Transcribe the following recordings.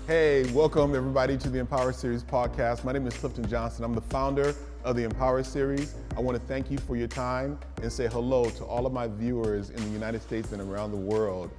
Hey, welcome everybody to the Empower Series podcast. My name is Clifton Johnson. I'm the founder of the Empower Series. I want to thank you for your time and say hello to all of my viewers in the United States and around the world.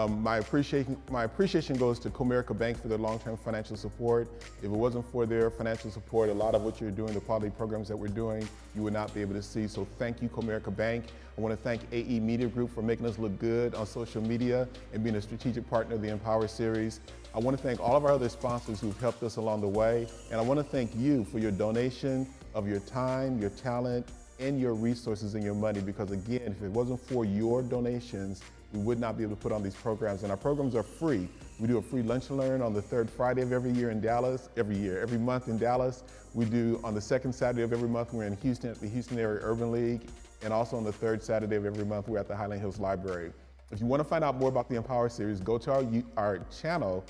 My appreciation goes to Comerica Bank for their long-term financial support. If it wasn't for their financial support, a lot of what you're doing, the quality programs that we're doing, you would not be able to see. So thank you, Comerica Bank. I want to thank AE Media Group for making us look good on social media and being a strategic partner of the Empower Series. I want to thank all of our other sponsors who've helped us along the way. And I want to thank you for your donation of your time, your talent, and your resources and your money, because again, if it wasn't for your donations, we would not be able to put on these programs. And our programs are free. We do a free lunch and learn on the third Friday of every year in Dallas, every month in Dallas. We do on the second Saturday of every month, we're in Houston at the Houston Area Urban League. And also on the third Saturday of every month, we're at the Highland Hills Library. If you want to find out more about the Empower Series, go to our channel,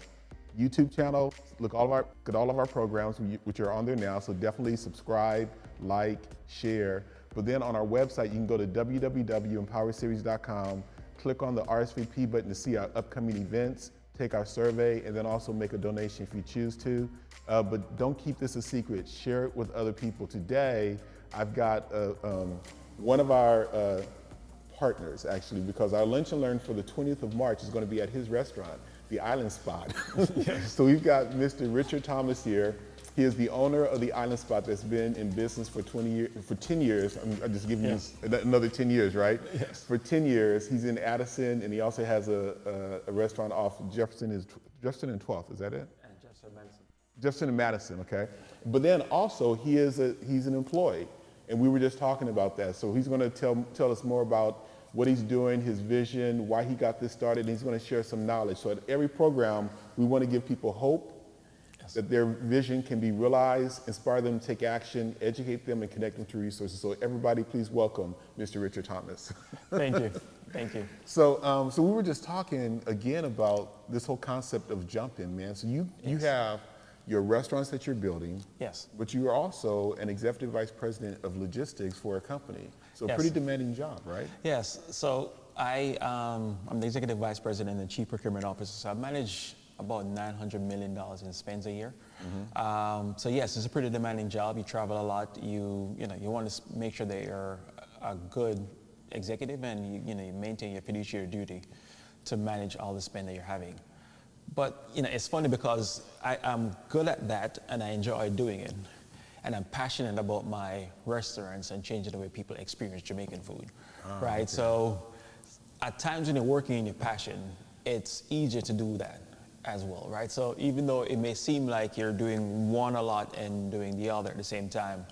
YouTube channel, look at all of our programs, which are on there now. So definitely subscribe, like, share. But then on our website, you can go to www.empowerseries.com, click on the RSVP button to see our upcoming events, take our survey, and then also make a donation if you choose to. But don't keep this a secret. Share it with other people. Today, I've got one of our partners, actually, because our Lunch and Learn for the 20th of March is going to be at his restaurant, the Island Spot. So we've got Mr. Richard Thomas here. He is the owner of the Island Spot that's been in business for 10 years. I'm just giving you another 10 years, right? Yes. For 10 years, he's in Addison, and he also has a restaurant off Jefferson and 12th, is that it? And Jefferson Madison. Jefferson and Madison, okay. But then also, he's an employee, and we were just talking about that. So he's gonna tell us more about what he's doing, his vision, why he got this started, and he's gonna share some knowledge. So at every program, we wanna give people hope, that their vision can be realized, inspire them to take action, educate them, and connect them to resources. So everybody, please welcome Mr. Richard Thomas. Thank you, thank you. So we were just talking again about this whole concept of jumping, man. So you have your restaurants that you're building. Yes. But you are also an executive vice president of logistics for a company. So a pretty demanding job, right? Yes, so I'm the executive vice president and chief procurement officer. So I manage about $900 million in spends a year. Mm-hmm. So yes, it's a pretty demanding job. You travel a lot. You want to make sure that you're a good executive, and you maintain your fiduciary duty to manage all the spend that you're having. But it's funny because I'm good at that and I enjoy doing it. And I'm passionate about my restaurants and changing the way people experience Jamaican food, right? Okay. So at times when you're working in your passion, it's easier to do that as well, right? So even though it may seem like you're doing one a lot and doing the other at the same time,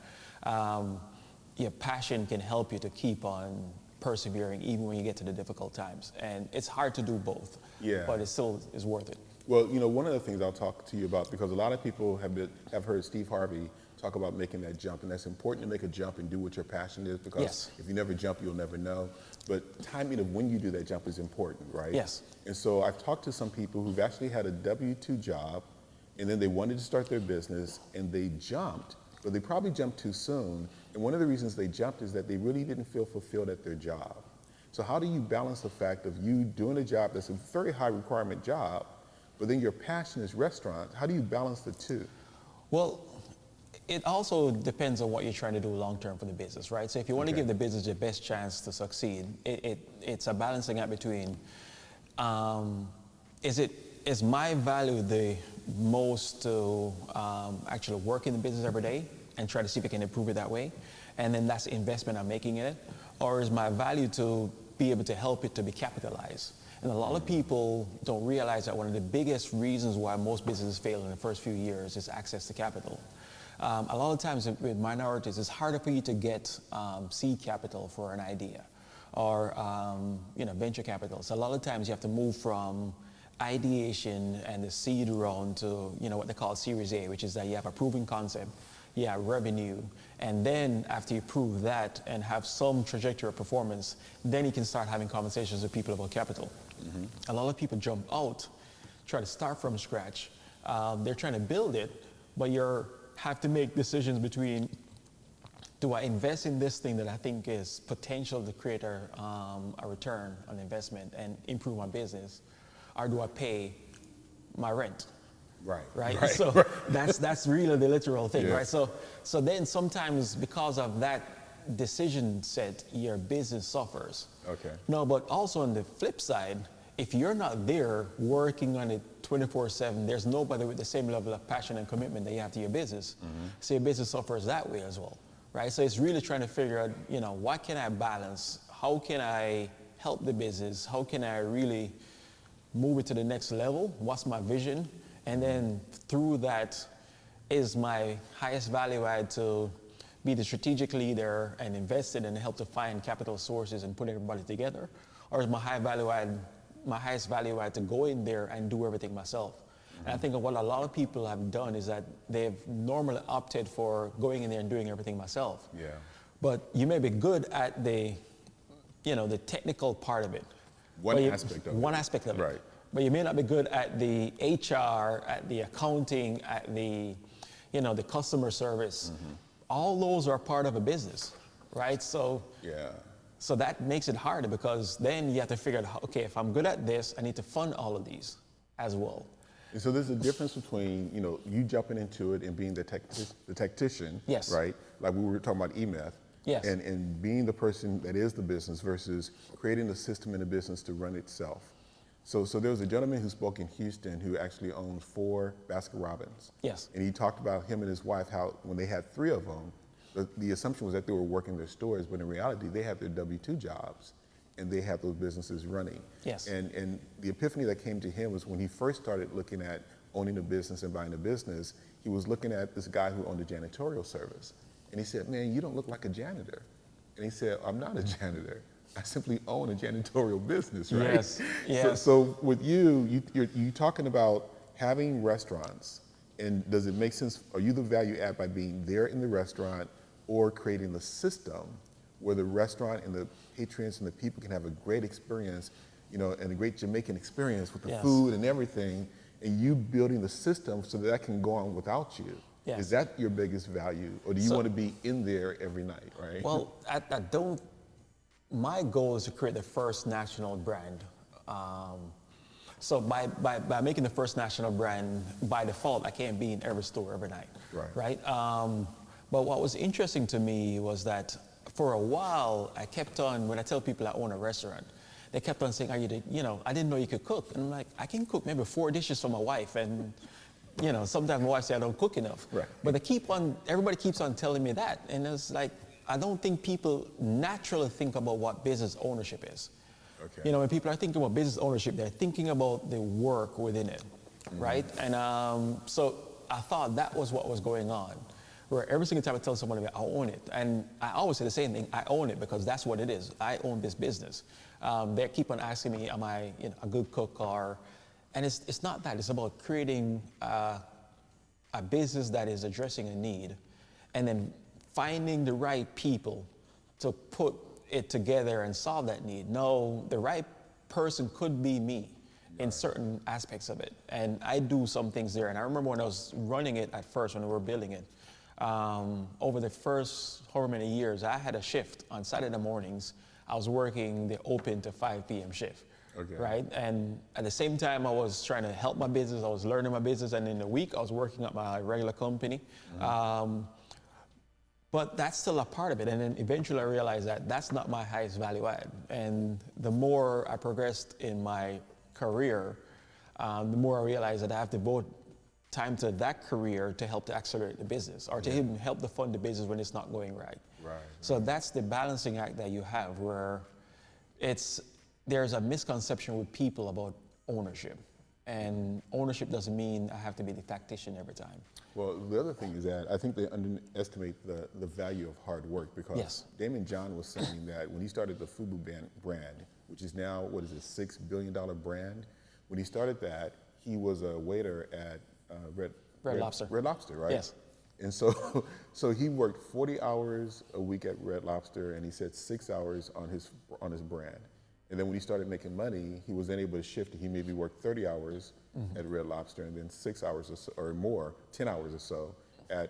your passion can help you to keep on persevering even when you get to the difficult times. And it's hard to do both, but it still is worth it. Well, one of the things I'll talk to you about, because a lot of people have heard Steve Harvey talk about making that jump, and that's important to make a jump and do what your passion is, because if you never jump, you'll never know. But timing of when you do that jump is important, right? Yes. And so I've talked to some people who've actually had a W-2 job, and then they wanted to start their business, and they jumped, but they probably jumped too soon. And one of the reasons they jumped is that they really didn't feel fulfilled at their job. So how do you balance the fact of you doing a job that's a very high requirement job, but then your passion is restaurants? How do you balance the two? Well, it also depends on what you're trying to do long-term for the business, right? So if you want to give the business your best chance to succeed, it's a balancing act between, is my value the most to actually work in the business every day and try to see if I can improve it that way? And then that's the investment I'm making in it. Or is my value to be able to help it to be capitalized? And a lot of people don't realize that one of the biggest reasons why most businesses fail in the first few years is access to capital. A lot of times with minorities, it's harder for you to get seed capital for an idea or venture capital. So a lot of times you have to move from ideation and the seed round to what they call Series A, which is that you have a proven concept, you have revenue, and then after you prove that and have some trajectory of performance, then you can start having conversations with people about capital. Mm-hmm. A lot of people jump out, try to start from scratch. They're trying to build it, but you have to make decisions between, do I invest in this thing that I think is potential to create a return on investment and improve my business, or do I pay my rent, Right. So Right. that's really the literal thing, Yeah. right? So then sometimes because of that decision set, your business suffers. Okay. No, but also on the flip side, if you're not there working on it 24/7, there's nobody with the same level of passion and commitment that you have to your business. So your business suffers that way as well, right? So it's really trying to figure out, what can I balance? How can I help the business? How can I really move it to the next level? What's my vision? And then through that, is my highest value add to be the strategic leader and invest in and help to find capital sources and put everybody together? Or is my highest value add to go in there and do everything myself? And I think what a lot of people have done is that they've normally opted for going in there and doing everything myself. Yeah. But you may be good at the technical part of it. One aspect of it. Right. But you may not be good at the HR, at the accounting, at the customer service. All those are part of a business, right? So that makes it harder because then you have to figure out, okay, if I'm good at this, I need to fund all of these as well. And so there's a difference between, you jumping into it and being the tactician, Yes. right? Like we were talking about EMF. Yes. And being the person that is the business versus creating the system in the business to run itself. So there was a gentleman who spoke in Houston who actually owned 4 Baskin-Robbins. Yes. And he talked about him and his wife, how when they had 3 of them, the assumption was that they were working their stores, but in reality, they had their W-2 jobs and they had those businesses running. Yes. And the epiphany that came to him was when he first started looking at owning a business and buying a business, he was looking at this guy who owned a janitorial service. And he said, man, you don't look like a janitor. And he said, I'm not a janitor. I simply own a janitorial business, right? Yes, yes. So with you're talking about having restaurants, and does it make sense? Are you the value add by being there in the restaurant or creating the system where the restaurant and the patrons and the people can have a great experience, and a great Jamaican experience with the food and everything, and you building the system so that can go on without you? Yes. Is that your biggest value, or do you want to be in there every night, right? Well, I don't. My goal is to create the first national brand. So by making the first national brand, by default, I can't be in every store every night, right? But what was interesting to me was that for a while, I kept on, when I tell people I own a restaurant, they kept on saying, I didn't know you could cook. And I'm like, I can cook maybe 4 dishes for my wife. And sometimes my wife says I don't cook enough. Right. But everybody keeps on telling me that. And it's like, I don't think people naturally think about what business ownership is. Okay. When people are thinking about business ownership, they're thinking about the work within it, right? And so I thought that was what was going on, where every single time I tell someone, I own it. And I always say the same thing, I own it, because that's what it is. I own this business. They keep on asking me, am I a good cook? And it's not that. It's about creating a business that is addressing a need, and then finding the right people to put it together and solve that need. No, the right person could be me in certain aspects of it. And I do some things there. And I remember when I was running it at first, when we were building it, over the first however many years, I had a shift on Saturday mornings. I was working the open to 5 p.m. shift. Okay. Right? And at the same time, I was trying to help my business. I was learning my business. And in the week, I was working at my regular company. But that's still a part of it. And then eventually I realized that that's not my highest value add. And the more I progressed in my career, the more I realized that I have to devote time to that career to help to accelerate the business, or to even help to fund the business when it's not going right. So that's the balancing act that you have, where there's a misconception with people about ownership. And ownership doesn't mean I have to be the tactician every time. Well, the other thing is that I think they underestimate the value of hard work, because Damon John was saying that when he started the FUBU brand, which is now, what is it, $6 billion brand? When he started that, he was a waiter at Red Lobster. Red Lobster, right? Yes. And so he worked 40 hours a week at Red Lobster, and he said 6 hours on his brand. And then when he started making money, he was then able to shift. He maybe worked 30 hours at Red Lobster, and then 6 hours or more, 10 hours or so at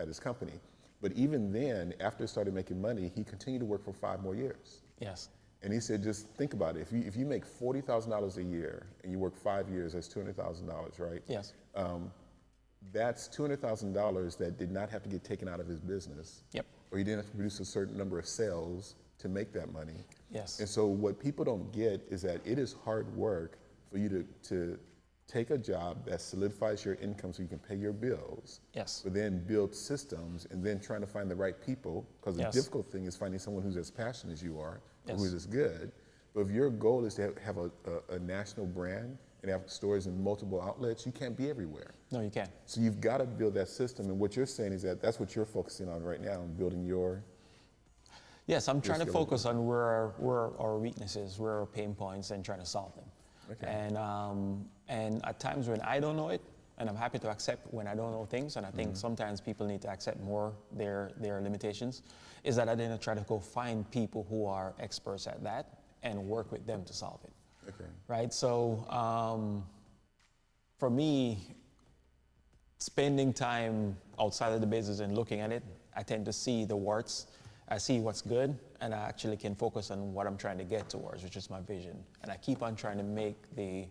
his company. But even then, after he started making money, he continued to work for 5 more years. Yes. And he said, just think about it. If you make $40,000 a year and you work 5 years, that's $200,000, right? Yes. That's $200,000 that did not have to get taken out of his business. Yep. Or he didn't have to produce a certain number of sales to make that money. Yes. And so what people don't get is that it is hard work for you to take a job that solidifies your income so you can pay your bills. Yes. But then build systems and then trying to find the right people, because the Yes. difficult thing is finding someone who's as passionate as you are, Yes. who's as good. But if your goal is to have a national brand and have stores in multiple outlets, you can't be everywhere. No, you can't. So you've got to build that system. And what you're saying is that that's what you're focusing on right now, building your... Yes, I'm trying to scalable. focus on where our weaknesses, where our pain points, and trying to solve them. Okay. And at times when I don't know it, and I'm happy to accept when I don't know things, and I think sometimes people need to accept more their limitations, is that I then try to go find people who are experts at that and work with them to solve it. Okay. Right? So for me, spending time outside of the business and looking at it, I tend to see the warts. I see what's good, and I actually can focus on what I'm trying to get towards, which is my vision. And I keep on trying to make the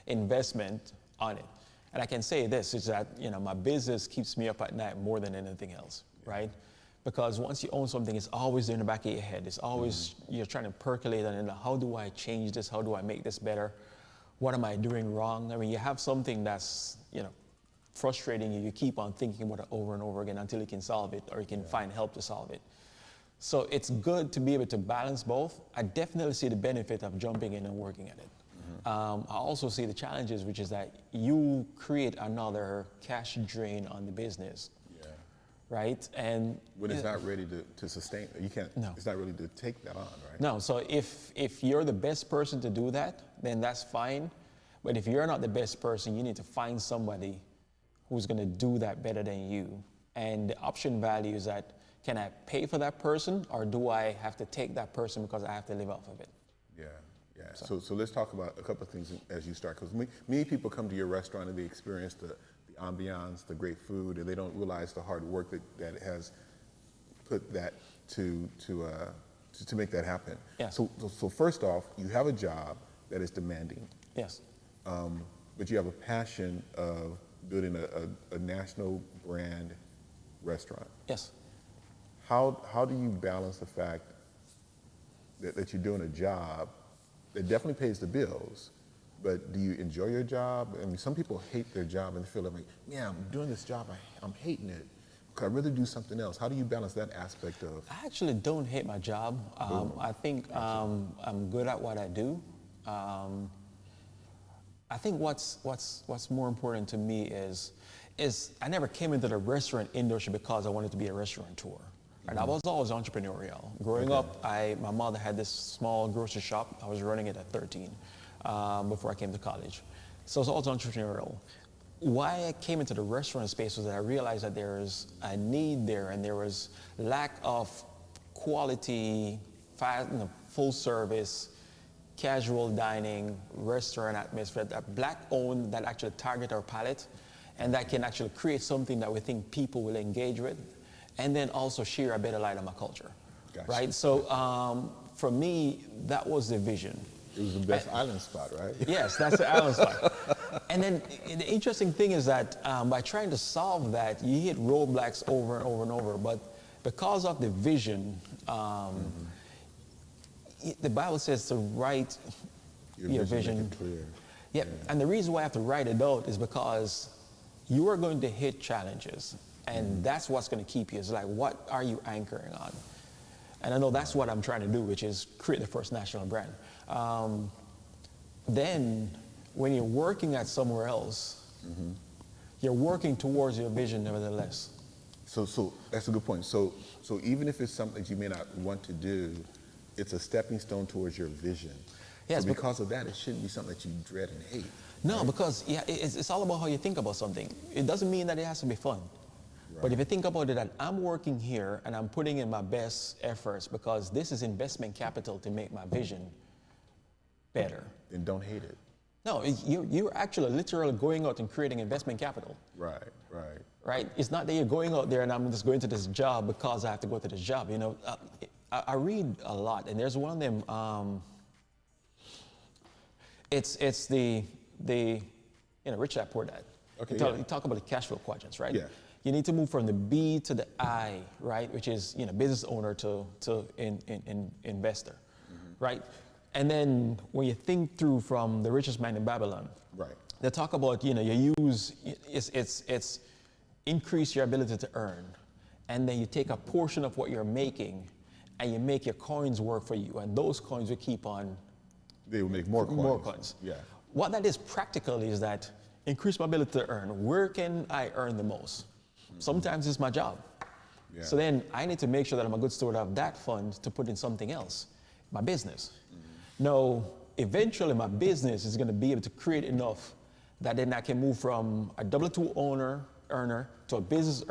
investment on it. And I can say this, is that, you know, my business keeps me up at night more than anything else, right? Because once you own something, it's always in the back of your head. It's always, you're trying to percolate on it. How do I change this? How do I make this better? What am I doing wrong? I mean, you have something that's, you know, frustrating you. You keep on thinking about it over and over again until you can solve it, or you can find help to solve it. So it's good to be able to balance both. I definitely see the benefit of jumping in and working at it. I also see the challenges, which is that you create another cash drain on the business. Yeah. Right? And When it's not ready to sustain, you can't, No. it's not ready to take that on, right? no, so if you're the best person to do that, then that's fine. But if you're not the best person, you need to find somebody who's going to do that better than you. And the option value is that, can I pay for that person, or do I have to take that person because I have to live off of it? Yeah, yeah. So let's talk about a couple of things as you start, because many people come to your restaurant and they experience the ambiance, the great food, and they don't realize the hard work that has put that to make that happen. Yeah. So first off, you have a job that is demanding, Yes. but you have a passion of building a national brand restaurant. Yes. How do you balance the fact that you're doing a job that definitely pays the bills, but do you enjoy your job? I mean, some people hate their job and feel like, yeah, I'm doing this job, I'm hating it. Could I rather do something else? How do you balance that aspect of? I actually don't hate my job. I think I'm good at what I do. I think what's more important to me is I never came into the restaurant industry because I wanted to be a restaurateur. And I was always entrepreneurial. Growing up, my mother had this small grocery shop. I was running it at 13 before I came to college. So I was always entrepreneurial. Why I came into the restaurant space was that I realized that there was a need there, and there was lack of quality, full service, casual dining, restaurant atmosphere, that black-owned, that actually target our palate, and that can actually create something that we think people will engage with, and then also share a better light on my culture. Gotcha. Right? So for me, that was the vision. It was the best island spot, right? Yes, that's the island spot. And then the interesting thing is that by trying to solve that, you hit roadblocks over and over and over. But because of the vision, the Bible says to write your vision. Make it clear. Yep. Yeah. And the reason why I have to write it out is because you are going to hit challenges. And that's what's going to keep you. It's like, what are you anchoring on? And I know that's what I'm trying to do, which is create the first national brand. Then, when you're working at somewhere else, you're working towards your vision nevertheless. So that's a good point. So even if it's something that you may not want to do, it's a stepping stone towards your vision. Yes, so because of that, it shouldn't be something that you dread and hate. No, because it's all about how you think about something. It doesn't mean that it has to be fun. But if you think about it, that I'm working here and I'm putting in my best efforts because this is investment capital to make my vision better. Then don't hate it. No, you're actually literally going out and creating investment capital. Right. Right? It's not that you're going out there and I'm just going to this job because I have to go to this job. You know, I read a lot, and there's one of them. It's the Rich Dad Poor Dad. Okay, You talk about the cash flow quadrants, right? Yeah. You need to move from the B to the I, right? Which is business owner to investor, right? And then when you think through from the richest man in Babylon, Right. they talk about you use it's increase your ability to earn, and then you take a portion of what you're making, and you make your coins work for you, and those coins will keep on. They will make more coins. More coins. Yeah. What that is practically is that increase my ability to earn. Where can I earn the most? Sometimes it's my job. Yeah. So then I need to make sure that I'm a good steward of that fund to put in something else, my business. Now, eventually my business is going to be able to create enough that then I can move from a W-2 earner to a business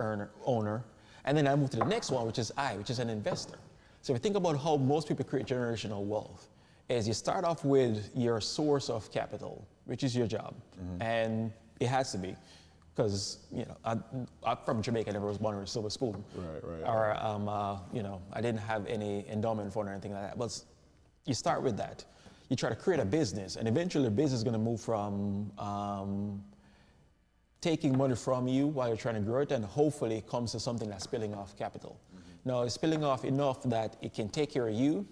owner, and then I move to the next one, which is an investor. So if you think about how most people create generational wealth, is you start off with your source of capital, which is your job, and it has to be, because I'm from Jamaica, I never was born with a silver spoon, Right. or I didn't have any endowment fund or anything like that. But you start with that. You try to create a business, and eventually the business is going to move from taking money from you while you're trying to grow it, and hopefully it comes to something that's spilling off capital. Now, it's spilling off enough that it can take care of you,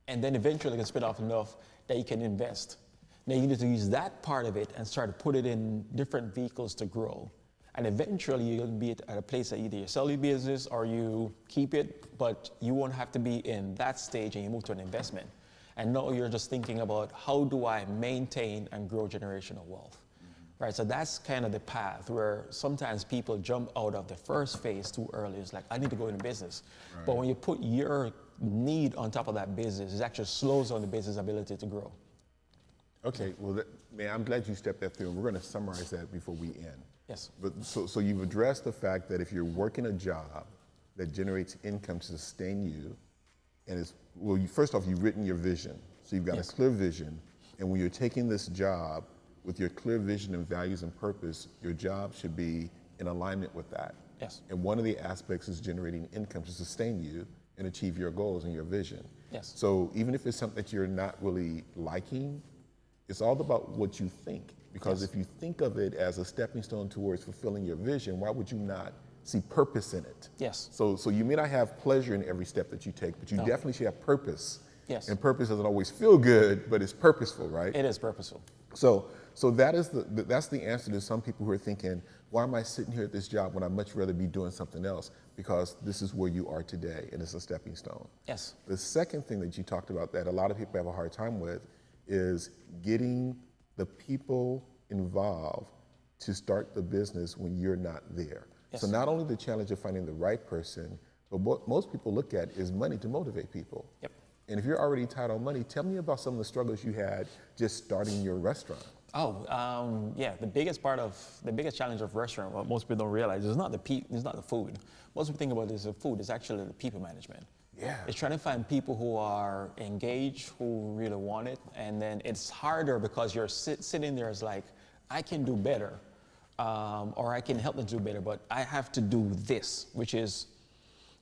and then eventually it can spill off enough that you can invest. Now you need to use that part of it and start to put it in different vehicles to grow. And eventually you'll be at a place that either you sell your business or you keep it, but you won't have to be in that stage and you move to an investment. And now you're just thinking about how do I maintain and grow generational wealth, right? So that's kind of the path where sometimes people jump out of the first phase too early. It's like, I need to go into business. Right. But when you put your need on top of that business, it actually slows down the business ability to grow. Okay, well, I'm glad you stepped that through, and we're going to summarize that before we end. Yes. But so you've addressed the fact that if you're working a job that generates income to sustain you, and first off, you've written your vision, so you've got a clear vision, and when you're taking this job with your clear vision and values and purpose, your job should be in alignment with that. Yes. And one of the aspects is generating income to sustain you and achieve your goals and your vision. Yes. So even if it's something that you're not really liking, it's all about what you think. Because if you think of it as a stepping stone towards fulfilling your vision, why would you not see purpose in it? Yes. So you may not have pleasure in every step that you take, but you definitely should have purpose. Yes. And purpose doesn't always feel good, but it's purposeful, right? It is purposeful. So that's the answer to some people who are thinking, why am I sitting here at this job when I'd much rather be doing something else? Because this is where you are today, and it's a stepping stone. Yes. The second thing that you talked about that a lot of people have a hard time with is getting the people involved to start the business when you're not there. Yes. So not only the challenge of finding the right person, but what most people look at is money to motivate people. Yep. And if you're already tight on money, tell me about some of the struggles you had just starting your restaurant. The biggest challenge of restaurant, what most people don't realize, is not the food. Most people think about this as food. It's actually the people management. Yeah. It's trying to find people who are engaged, who really want it, and then it's harder because you're sitting there as like, I can do better, or I can help them do better, but I have to do this, which is,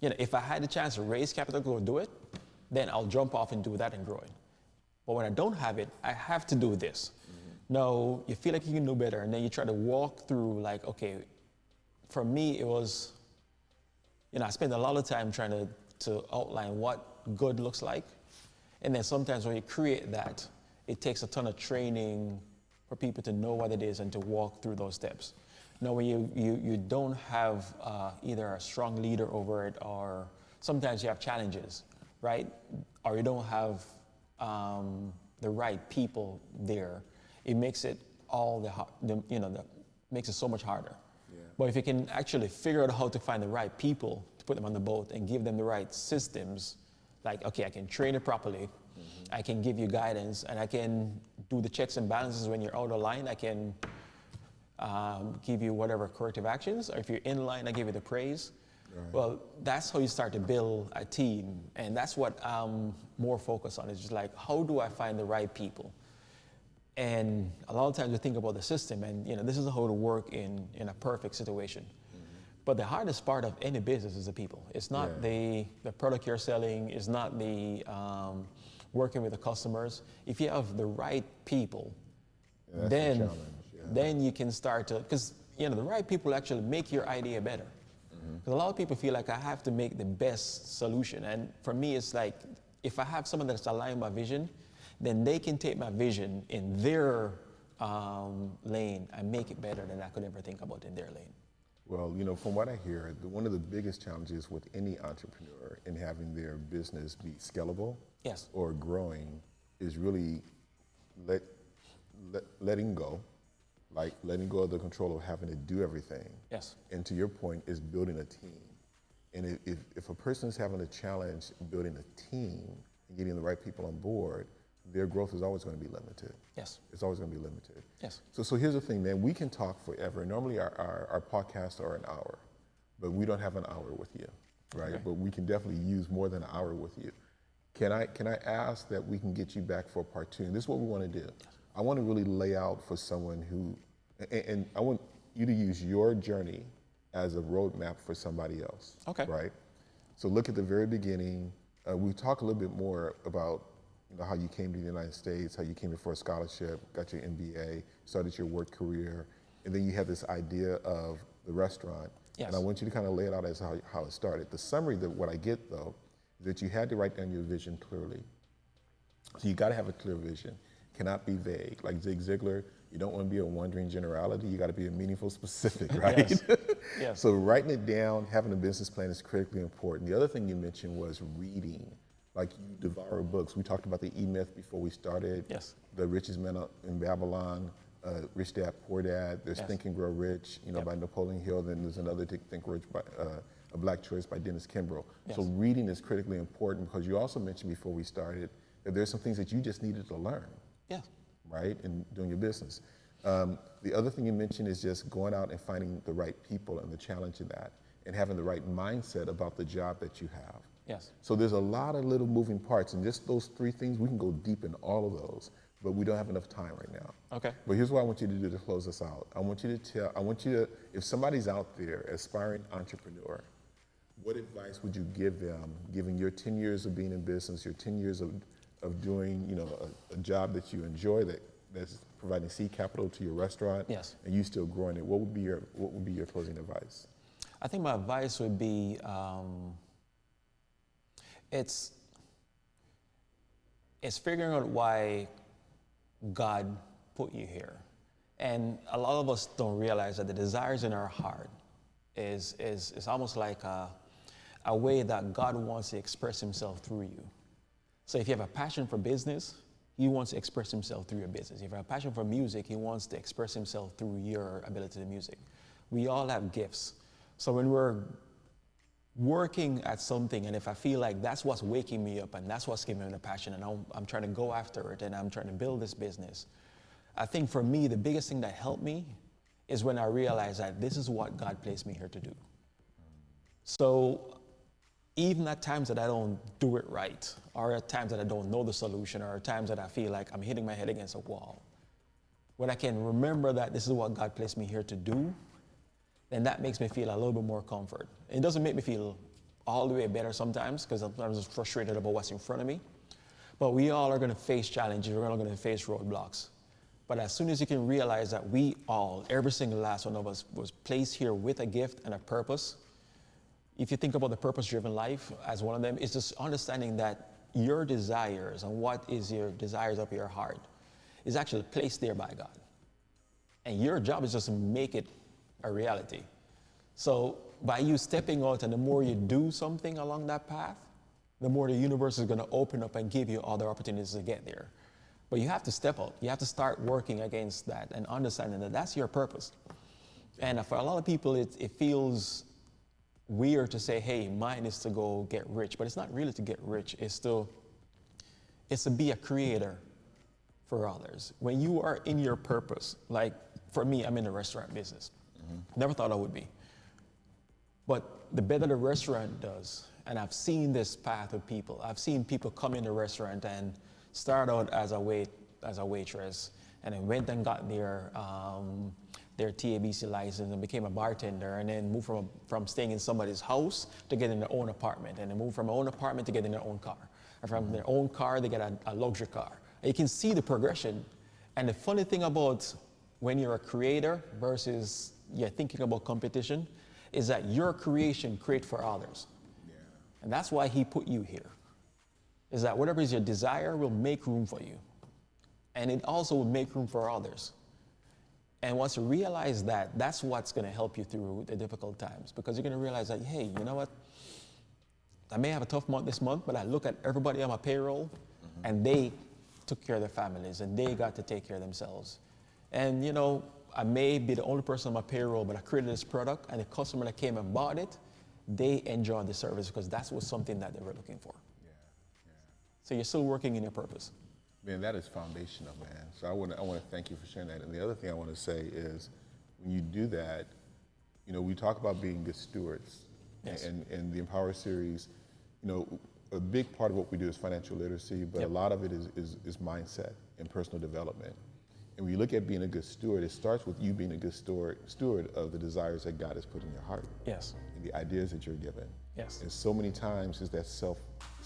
if I had the chance to raise capital to go do it, then I'll jump off and do that and grow it. But when I don't have it, I have to do this. No, you feel like you can do better, and then you try to walk through like, okay, for me, it was, I spent a lot of time trying to outline what good looks like. And then sometimes when you create that, it takes a ton of training for people to know what it is and to walk through those steps. Now, when you don't have either a strong leader over it, or sometimes you have challenges, right? Or you don't have the right people there, it makes it makes it so much harder. Yeah. But if you can actually figure out how to find the right people to put them on the boat and give them the right systems, like, okay, I can train it properly, I can give you guidance, and I can do the checks and balances when you're out of line. I can give you whatever corrective actions, or if you're in line, I give you the praise. Right. Well, that's how you start to build a team, and that's what I'm more focused on. It's just like, how do I find the right people? And a lot of times we think about the system, and this is how to work in a perfect situation. But the hardest part of any business is the people. It's not the product you're selling. It's not the working with the customers. If you have the right people, That's the then challenge, then you can start to, because the right people actually make your idea better. Because a lot of people feel like I have to make the best solution, and for me, it's like if I have someone that's aligned with my vision, then they can take my vision in their lane and make it better than I could ever think about in their lane. Well, from what I hear, one of the biggest challenges with any entrepreneur in having their business be scalable Yes. or growing is really letting go, like letting go of the control of having to do everything. Yes. And to your point, is building a team. And if a person is having a challenge building a team and getting the right people on board, their growth is always going to be limited. Yes. It's always going to be limited. Yes. So here's the thing, man. We can talk forever. Normally our podcasts are an hour, but we don't have an hour with you, right? Okay. But we can definitely use more than an hour with you. Can I ask that we can get you back for part 2? And this is what we want to do. I want to really lay out for someone who, and I want you to use your journey as a roadmap for somebody else. Okay. Right? So look at the very beginning. We talk a little bit more about how you came to the United States, how you came here for a scholarship, got your MBA, started your work career, and then you had this idea of the restaurant. Yes. And I want you to kind of lay it out as how it started. The summary that what I get though, is that you had to write down your vision clearly. So you got to have a clear vision. Cannot be vague. Like Zig Ziglar, you don't want to be a wandering generality. You got to be a meaningful specific, right? Yes. Yes. So writing it down, having a business plan is critically important. The other thing you mentioned was reading. Like you devour books. We talked about the E-Myth before we started. Yes. The Richest Man in Babylon, Rich Dad, Poor Dad. There's Yes. Think and Grow Rich, by Napoleon Hill. Then there's another Think Rich by A Black Choice by Dennis Kimbrough. Yes. So reading is critically important because you also mentioned before we started that there's some things that you just needed to learn. Yeah. Right, in doing your business. The other thing you mentioned is just going out and finding the right people and the challenge of that, and having the right mindset about the job that you have. Yes. So there's a lot of little moving parts, and just those 3 things, we can go deep in all of those, but we don't have enough time right now. Okay. But here's what I want you to do to close us out. I want you to, if somebody's out there, aspiring entrepreneur, what advice would you give them, given your 10 years of being in business, your 10 years of doing, a job that you enjoy, that's providing seed capital to your restaurant, Yes. and you still growing it? What would be your closing advice? I think my advice would be, it's figuring out why God put you here. And a lot of us don't realize that the desires in our heart is almost like a way that God wants to express himself through you. So if you have a passion for business, he wants to express himself through your business. If you have a passion for music, he wants to express himself through your ability to music. We all have gifts. So when we're working at something, and if I feel like that's what's waking me up and that's what's giving me the passion, and I'm trying to go after it and I'm trying to build this business, I think for me, the biggest thing that helped me is when I realized that this is what God placed me here to do. So even at times that I don't do it right, or at times that I don't know the solution, or at times that I feel like I'm hitting my head against a wall, when I can remember that this is what God placed me here to do, then that makes me feel a little bit more comfort. It doesn't make me feel all the way better sometimes, because I'm just frustrated about what's in front of me. But we all are going to face challenges. We're all going to face roadblocks. But as soon as you can realize that we all, every single last one of us, was placed here with a gift and a purpose. If you think about the purpose-driven life as one of them, it's just understanding that your desires and what is your desires of your heart is actually placed there by God. And your job is just to make it a reality. So by you stepping out, and the more you do something along that path, the more the universe is going to open up and give you other opportunities to get there. But you have to step out. You have to start working against that and understanding that that's your purpose. And for a lot of people, it feels weird to say, hey, mine is to go get rich. But it's not really to get rich. It's to be a creator for others. When you are in your purpose, like for me, I'm in the restaurant business. Never thought I would be. But the better the restaurant does, and I've seen this path of people. I've seen people come in the restaurant and start out as a waitress, and then went and got their their TABC license and became a bartender, and then moved from staying in somebody's house to getting their own apartment, and then moved from their own apartment to getting their own car. And from their own car, they get a luxury car. And you can see the progression. And the funny thing about when you're a creator versus you're thinking about competition is that your creation create for others. Yeah. And that's why he put you here. Is that whatever is your desire will make room for you. And it also will make room for others. And once you realize that, that's what's going to help you through the difficult times. Because you're going to realize that, hey, you know what? I may have a tough month this month, but I look at everybody on my payroll, and they took care of their families, and they got to take care of themselves. And, you know, I may be the only person on my payroll, but I created this product, and the customer that came and bought it, they enjoyed the service because that was something that they were looking for. Yeah. So you're still working in your purpose. Man, that is foundational, man. So I want to thank you for sharing that. And the other thing I want to say is, when you do that, you know, we talk about being good stewards. Yes. And the Empower series, you know, a big part of what we do is financial literacy, but a lot of it is mindset and personal development. And when you look at being a good steward, it starts with you being a good steward of the desires that God has put in your heart. Yes. And the ideas that you're given. Yes. And so many times it's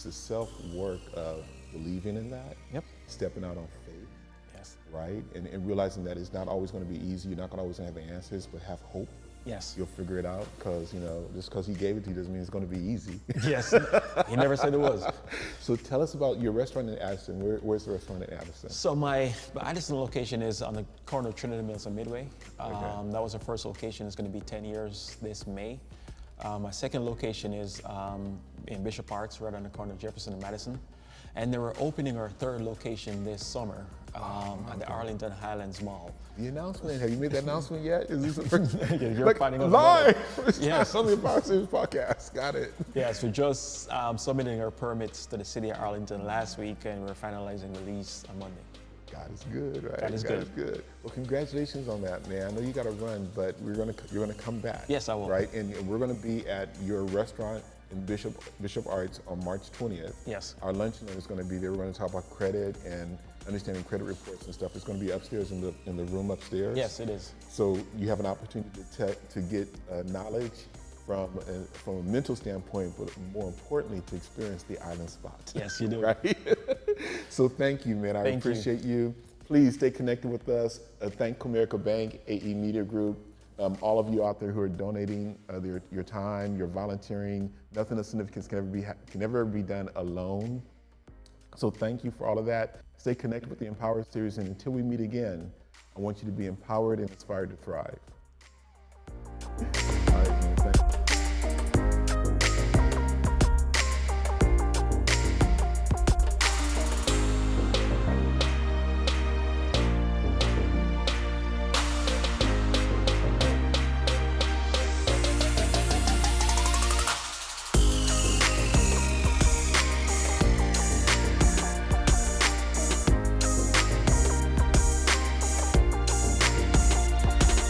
the self-work of believing in that, stepping out on faith, right? And realizing that it's not always going to be easy. You're not going to always have the answers, but have hope. Yes. You'll figure it out because, you know, just because he gave it to you doesn't mean it's going to be easy. Yes. He never said it was. So tell us about your restaurant in Addison. Where's the restaurant in Addison? So my Addison location is on the corner of Trinity Mills and Midway. That was our first location. It's going to be 10 years this May. My second location is in Bishop Arts, right on the corner of Jefferson and Madison. And they were opening our third location this summer at the Arlington Highlands Mall. The announcement, have you made that announcement yet? Is this the first? You're finding out live? Yes. On the Empower Series podcast. Got it. Yes, we're just submitting our permits to the city of Arlington last week, and we're finalizing the lease on Monday. God is good, right? God is good. Well, congratulations on that, man. I know you got to run, but you're gonna come back. Yes, I will. Right, and we're gonna be at your restaurant in Bishop Arts on March 20th. Yes. Our luncheon is going to be there. We're going to talk about credit and understanding credit reports and stuff. It's going to be upstairs in the room upstairs. Yes, it is. So you have an opportunity to get knowledge from a mental standpoint, but more importantly, to experience the island spots. Yes, you do. Right? So thank you, man. I appreciate you. Please stay connected with us. Thank Comerica Bank, AE Media Group, all of you out there who are donating your time, your volunteering. Nothing of significance can ever be done alone. So thank you for all of that. Stay connected with the Empower series, and until we meet again, I want you to be empowered and inspired to thrive.